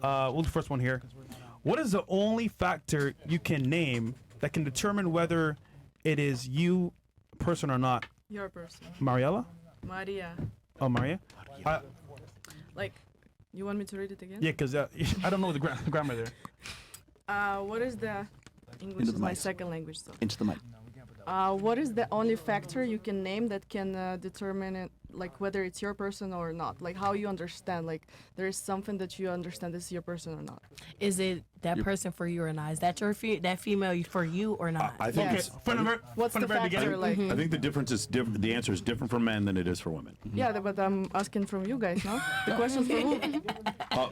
We'll do the first one here. What is the only factor you can name that can determine whether it is you, person, or not? Your person. Mariella? Maria. Oh, Maria? Like, you want me to read it again? Yeah, because I don't know the grammar there. What is the... English is my second language, so. Into the mic. What is the only factor you can name that can determine it, like whether it's your person or not? Like how you understand, like there is something that you understand this is your person or not. Is it that person for you or not? Is that that female for you or not? I think Yes. What's the factor? Like, I think the difference is different. The answer is different for men than it is for women. yeah, but I'm asking from you guys, no? The question's for who?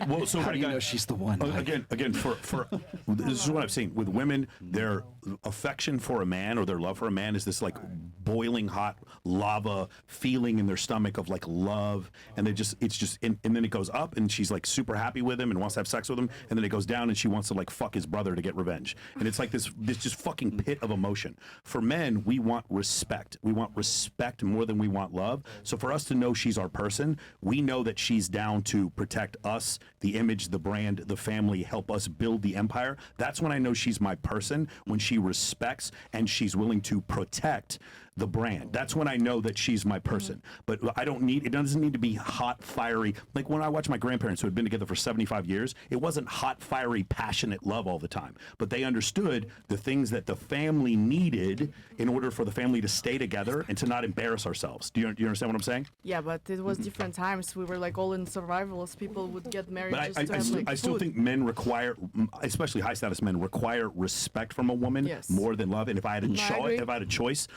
Well, so How do you know she's the one? again, for this is what I've seen with women. Their affection for a man or their love for a man is this like boiling hot lava feeling in their stomach of like love, and and then it goes up, and she's like super happy with him and wants to have sex with him, and then it goes down, and she wants to like fuck his brother to get revenge, and it's like this just fucking pit of emotion. For men, we want respect. We want respect more than we want love. So for us to know she's our person, we know that she's down to protect us, the image, the brand, the family, help us build the empire. That's when I know she's my person, when she respects and she's willing to protect the brand. That's when I know that she's my person. But it doesn't need to be hot, fiery. Like when I watch my grandparents who had been together for 75 years, it wasn't hot, fiery, passionate love all the time. But they understood the things that the family needed in order for the family to stay together and to not embarrass ourselves. Do you understand what I'm saying? Yeah, but it was different times. We were like all in survival. People would get married But just to have like I still food. think men require, especially high status men, require respect from a woman more than love. And if I had a choice,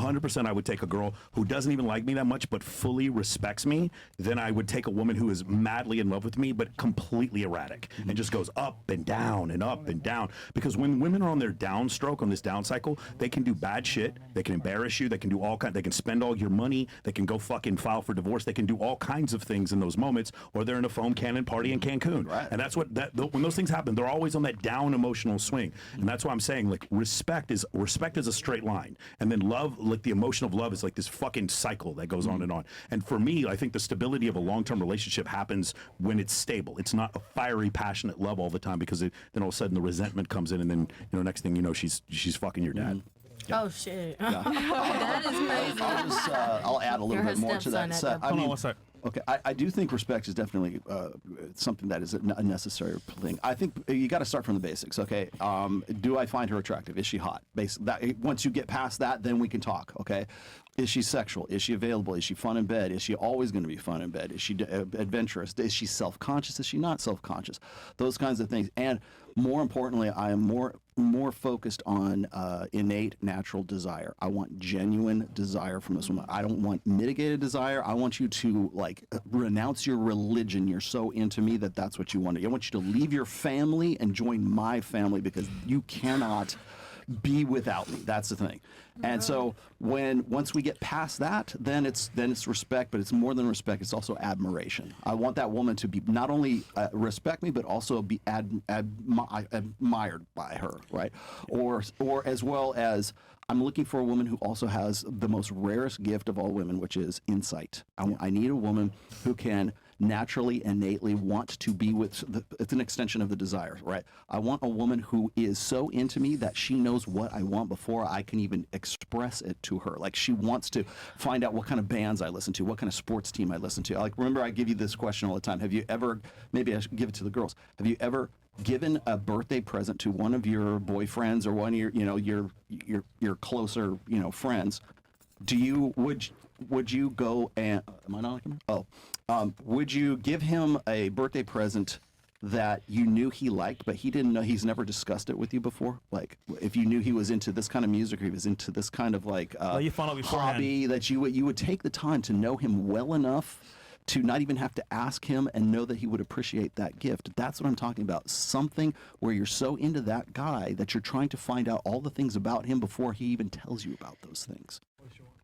100% I would take a girl who doesn't even like me that much but fully respects me. Then I would take a woman who is madly in love with me but completely erratic and just goes up and down and up and down. Because when women are on their downstroke, on this down cycle, they can do bad shit. They can embarrass you. They can do they can spend all your money. They can go fucking file for divorce. They can do all kinds of things in those moments, or they're in a foam cannon party in Cancun. Right. And that's when those things happen, they're always on that down emotional swing. And that's why I'm saying, like, respect is a straight line. And then love, like the emotion of love, is like this fucking cycle that goes on and on. And for me, I think the stability of a long-term relationship happens when it's stable. It's not a fiery, passionate love all the time, because then all of a sudden the resentment comes in, and then next thing you know, she's fucking your dad. Yeah. Oh shit! That is crazy. I'll add a little bit more to that. Hold on one sec. Okay, I do think respect is definitely something that is a necessary thing. I think you got to start from the basics. Okay, do I find her attractive? Is she hot? Once you get past that, then we can talk. Okay, is she sexual? Is she available? Is she fun in bed? Is she always going to be fun in bed? Is she adventurous? Is she self-conscious? Is she not self-conscious? Those kinds of things. And more importantly, I am more focused on innate natural desire. I want genuine desire from this woman. I don't want mitigated desire. I want you to renounce your religion. You're so into me that's what you want. I want you to leave your family and join my family, because you cannot be without me. That's the thing. And so once we get past that, then it's respect, but it's more than respect. It's also admiration. I want that woman to be not only respect me, but also be admired by her, right? Or as well as, I'm looking for a woman who also has the most rarest gift of all women, which is insight. I need a woman who can naturally, innately want to be with, it's an extension of the desire, right? I want a woman who is so into me that she knows what I want before I can even express it to her. Like, she wants to find out what kind of bands I listen to, what kind of sports team I listen to. Like, remember, I give you this question all the time. Have you ever, maybe I should give it to the girls, have you ever given a birthday present to one of your boyfriends or one of your closer, friends? Would you go and, am I not looking? Would you give him a birthday present that you knew he liked, but he didn't know, he's never discussed it with you before? Like, if you knew he was into this kind of music, or he was into this kind of you found out beforehand. hobby, that you would take the time to know him well enough to not even have to ask him, and know that he would appreciate that gift. That's what I'm talking about. Something where you're so into that guy that you're trying to find out all the things about him before he even tells you about those things.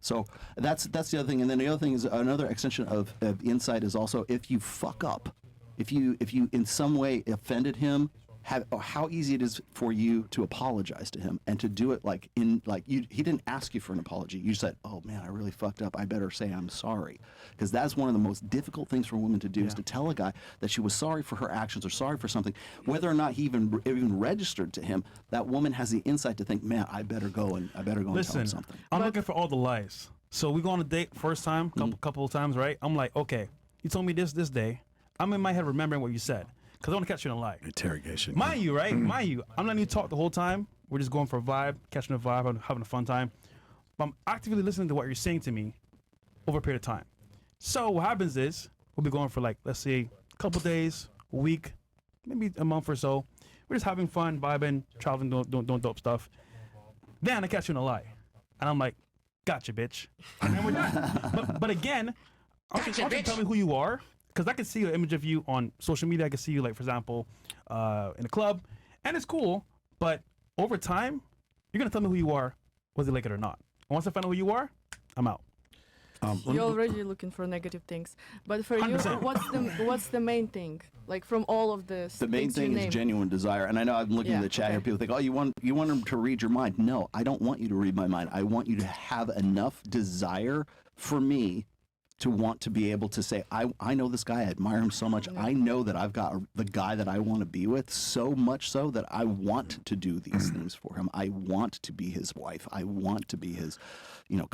So that's the other thing. And then the other thing is, another extension of insight is also, if you fuck up, if you in some way offended him, how easy it is for you to apologize to him and to do it like he didn't ask you for an apology. You said, "Oh man, I really fucked up. I better say I'm sorry," because that's one of the most difficult things for women to do is to tell a guy that she was sorry for her actions or sorry for something, whether or not he even registered to him. That woman has the insight to think, "Man, I better go and tell Listen, him something." I'm looking for all the lies. So we go on a date first time, couple of times, right? I'm like, okay, you told me this day. I'm in my head remembering what you said because I want to catch you in a lie. Interrogation. Mind you, right? Mind you, I'm letting you talk the whole time. We're just going for a vibe, catching a vibe, having a fun time. But I'm actively listening to what you're saying to me over a period of time. So what happens is we'll be going for like, let's say, a couple days, a week, maybe a month or so. We're just having fun, vibing, traveling, doing dope stuff. Then I catch you in a lie. And I'm like, gotcha, bitch. And then we're done. but again, I want you to tell me who you are. Because I can see an image of you on social media. I can see you, like, for example, in a club. And it's cool. But over time, you're going to tell me who you are, whether you like it or not. And once I find out who you are, I'm out. You're already looking for negative things. But for 100%. you, what's the main thing? Like from all of this, The main things you thing is named? genuine desire. And I know I'm looking at Yeah, the chat okay. here. People think, "Oh, you want him to read your mind." No, I don't want you to read my mind. I want you to have enough desire for me to want to be able to say, I know this guy, I admire him so much. I know that I've got the guy that I want to be with, so much so that I want to do these things for him. I want to be his wife. I want to be his, confidant.